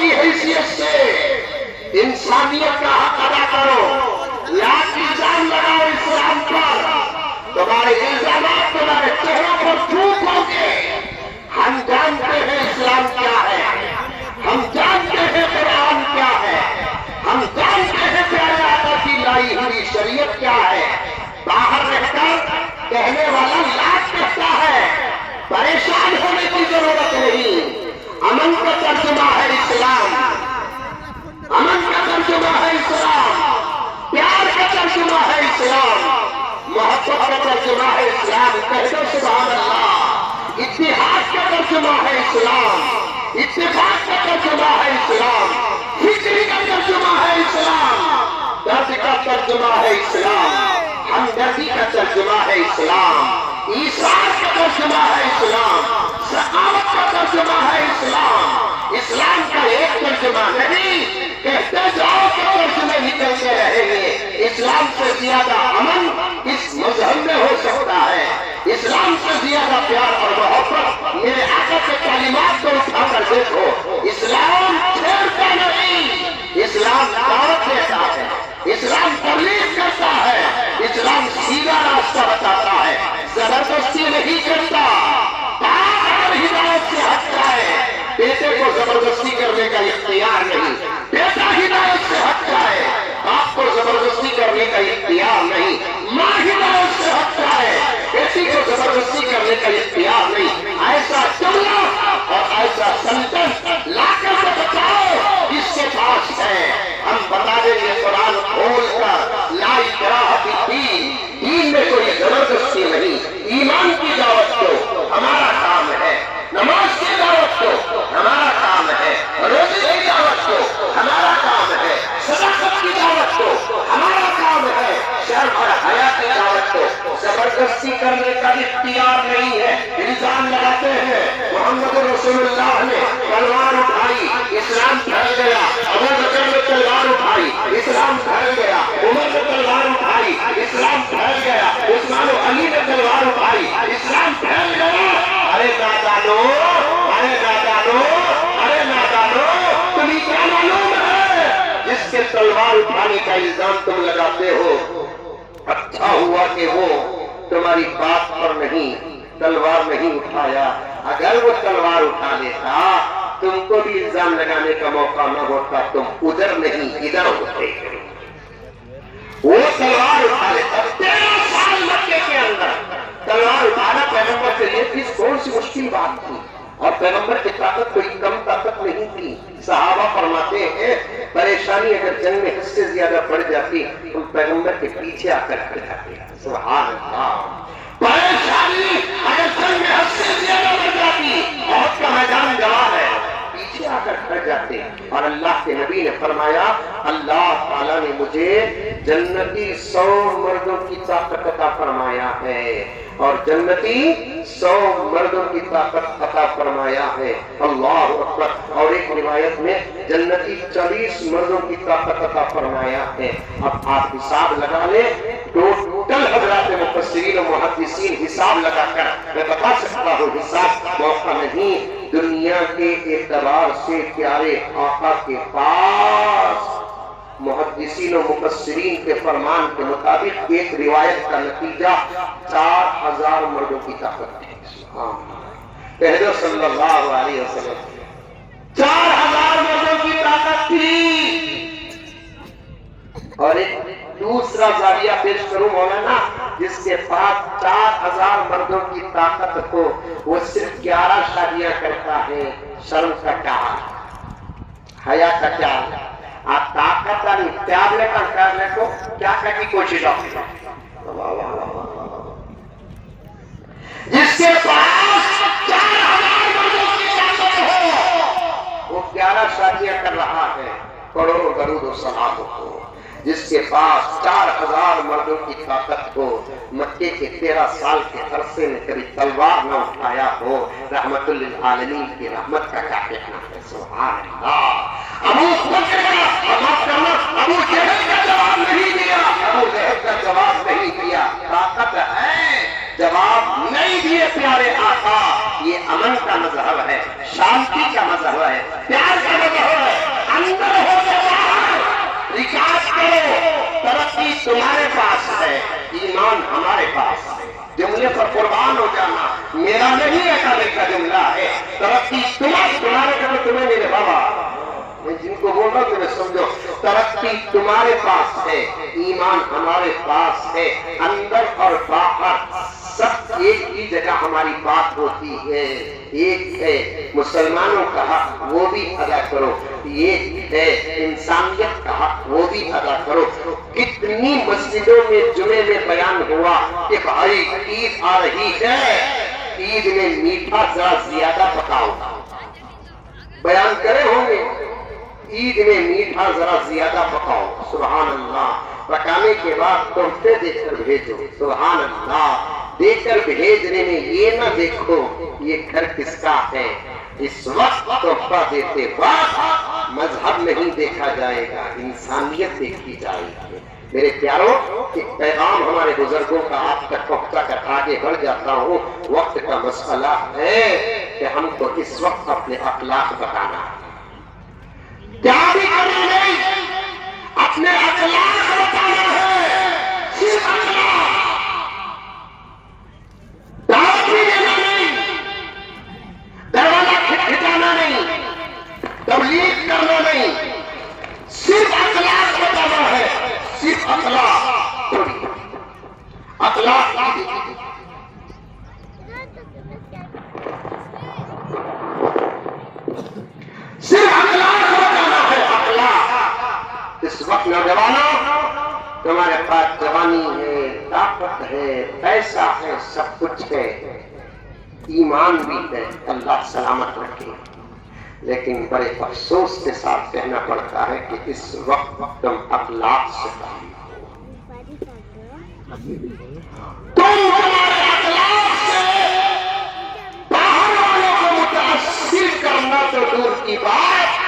کی حیثیت سے انسانیت کا حق ادا کرو، لاکھ الزام لگاؤ اسلام پر، تمہارے الزامات تمہارے چہروں پر جھوٹ ہوں گے۔ ہم جانتے ہیں اسلام کیا ہے، ہم جانتے ہیں قرآن کیا ہے، ہم جانتے ہیں پیارے آقا کی لائی ہوئی شریعت کیا ہے۔ باہر رہ کر کہنے والا لاکھ کہتا ہے، پریشان ہونے کی ضرورت نہیں۔ امن کا ترجمہ ہے اسلام، امن کا ترجمہ ہے اسلام، پیار کا ترجمہ ہے اسلام، محبت کا ترجمہ ہے اسلام، کہہ دو سبحان اللہ۔ اتحاد کا ترجمہ ہے اسلام، اتفاق کا ترجمہ ہے اسلام، فکری کا ترجمہ ہے اسلام، درد کا ترجمہ ہے اسلام، ہمدردی کا ترجمہ ہے اسلام، ایثار کا ترجمہ ہے اسلام، سخاوت کا ترجمہ ہے اسلام۔ اسلام کا ایک ترجمہ نہیں، کہتے جاؤ کہ ترجمے نکلتے رہیں گے۔ اسلام سے زیادہ امن اس مذہب میں ہو سکتا ہے، اسلام سے زیادہ پیار اور محبت میرے آقا کے تعلیمات کو اٹھا کر دیکھو۔ اسلام چھیڑتا نہیں، اسلام دعوت دیتا ہے، اسلام تبلیغ کرتا ہے، اسلام سیدھا راستہ بتاتا ہے، زبردستی نہیں کرتا۔ باپ اگر ہدایت سے ہٹ جائے، بیٹے کو زبردستی کرنے کا اختیار نہیں، بیٹا ہدایت سے ہٹ جائے، باپ کو زبردستی کرنے کا اختیار نہیں، ماں ہدایت سے ہٹ جائے، بیٹی کو زبردستی کرنے کا اختیار نہیں۔ ایسا جملہ اور ایسا سنٹنس لا کر بتاؤ جس کے پاس ہے، ہم بتا دیں گے قرآن کھول کر، لا اکراہ فی الدین، دین میں کوئی زبردستی نہیں۔ ایمان کی دعوت کو ہمارا کام ہے، نماز کی دعوت کو ہمارا کام ہے، روزے کی دعوت کو ہمارا کام ہے، صداقت کی دعوت کو ہمارا کام ہے، شرم اور حیا کی دعوت کو زبردستی کرنے کا اختیار نہیں ہے۔ الزام لگاتے ہیں محمد رسول اللہ نے تلوار اٹھائی، اسلام پھیل گیا، ابو بکر نے تلوار اٹھائی، اسلام پھیل گیا، عمر نے تلوار اٹھائی، اسلام پھیل گیا، عثمان و علی نے تلوار اٹھائی، اسلام پھیل گیا۔ ارے نادانو، ارے نادانو، ارے نادانو، تمہیں کیا معلوم ہے جس کے تلوار اٹھانے کا الزام تم لگاتے ہو؟ اچھا ہوا کہ وہ تمہاری بات پر نہیں، تلوار نہیں اٹھایا۔ اگر وہ تلوار اٹھا لیتا تم کو بھی الزام لگانے کا موقع نہ ہوتا، تم ادھر نہیں ادھر ہوتے۔ وہ تلوار اٹھا لیتا، 13 سال مکے کے اندر تلوار اٹھانا پیغمبر کے لیے کس کون سی مشکل بات تھی، اور پیغمبر کی طاقت کوئی کم طاقت نہیں تھی۔ صحابہ فرماتے ہیں پریشانی اگر جنگ میں حد سے زیادہ بڑھ جاتی تو پیغمبر کے پیچھے آ کر کھڑے جاتے۔ سبحان اللہ، پریشانی اگر جنگ میں حد سے زیادہ بڑھ جاتی، بہت کا میدان گواہ ہے، پیچھے آ کر کھڑ جاتے۔ اور اللہ کے نبی نے فرمایا اللہ تعالیٰ نے مجھے جنتی 100 مردوں کی طاقت عطا فرمایا ہے، اور جنتی 100 مردوں کی طاقت عطا فرمایا ہے۔ اللہ اکبر۔ اور ایک روایت میں جنتی 40 مردوں کی طاقت عطا فرمایا ہے۔ اب آپ حساب لگا لیں، ٹوٹل حضرات مفسرین و محدثین حساب لگا کر میں بتا سکتا ہوں، حساب موقع نہیں۔ دنیا کے اعتبار سے پیارے آقا کے پاس محدثین و مفسرین کے فرمان کے مطابق ایک روایت کا نتیجہ 4000 مردوں کی طاقت ہے۔ کہہ دو صلی اللہ علیہ وسلم، 4000 مردوں کی طاقت تھی۔ اور ایک دوسرا زاویہ پیش کروں مولانا، جس کے پاس 4000 مردوں کی طاقت ہو وہ صرف 11 شادیاں کرتا ہے، شرم کا کیا حال، حیا کا کیا حال۔ آپ طاقت والی پیار لے کو کیا کرنے کی کوشش آپ جس کے پاس 4000 مردوں کی طاقت ہو وہ 11 شادیاں کر رہا ہے، کروڑوں درود و سلام ہو۔ جس کے پاس 4000 مردوں کی طاقت ہو، مکے کے 13 سال کے عرصے میں کبھی تلوار نہ اٹھایا ہو، رحمت للعالمین کی رحمت کا کیا کہنا ہے۔ سبحان اللہ۔ ابو جہل کا جواب نہیں دیا، ابو لہب کا جواب نہیں دیا، طاقت ہے جواب نہیں دیے پیارے آقا۔ یہ امن کا مذہب ہے، شانتی کا مذہب ہے، پیار کا مذہب ہے۔ کرو ترقی تمہارے پاس ہے، ایمان ہمارے پاس ہے۔ جملے پر قربان ہو جانا، میرا نہیں ہے کابل کا جملہ ہے۔ ترقی تمہارے کرو، تمہیں میرے بابا، میں جن کو بول رہا ہوں تمہیں سمجھو، ترقی تمہارے پاس ہے، ایمان ہمارے پاس ہے۔ اندر اور باہر سب ایک ہی جگہ ہماری بات ہوتی ہے، ایک ہے مسلمانوں کا حق وہ بھی ادا کرو، ایک ہے انسانیت کا حق وہ بھی ادا کرو۔ کتنی مسجدوں میں جمعے میں بیان ہوا کہ بھائی عید آ رہی ہے، عید میں میٹھا ذرا زیادہ پکاؤ، بیان کرے ہوں گے عید میں میٹھا ذرا زیادہ پکاؤ، سبحان اللہ۔ پکانے کے بعد تحفے دے کر بھیجو، سبحان اللہ۔ دے کر بھیجنے میں یہ نہ دیکھو یہ گھر کس کا ہے، اس وقت تحفہ دیتے وقت مذہب نہیں دیکھا جائے گا، انسانیت دیکھی جائے گی۔ میرے پیاروں، ایک پیغام ہمارے بزرگوں کا آپ تک پہنچا کر آگے بڑھ جاتا ہوں۔ وقت کا مسئلہ ہے کہ ہم کو اس وقت اپنے اخلاق بتانا ہے، کیا بھی کرنا نہیں، اپنے اخلاق بتانا ہے، صرف اخلاق، دعوت بھی دینا نہیں، دروازہ کھٹکھٹانا نہیں، تبلیغ کرنا نہیں، صرف اخلاق بتانا ہے، صرف اخلاق، اخلاق صرف اخلاق بتانا ہے، اخلاق۔ اس وقت نوجوانوں، تمہارے پاس جوانی ہے، طاقت ہے، پیسہ ہے، سب کچھ ہے، ایمان بھی ہے، اللہ سلامت رکھے، لیکن بڑے افسوس کے ساتھ کہنا پڑتا ہے کہ اس وقت تم اخلاق سے کام لو، تم ہمارے اخلاق سے باہر والوں کو متاثر کرنا تو دور کی بات،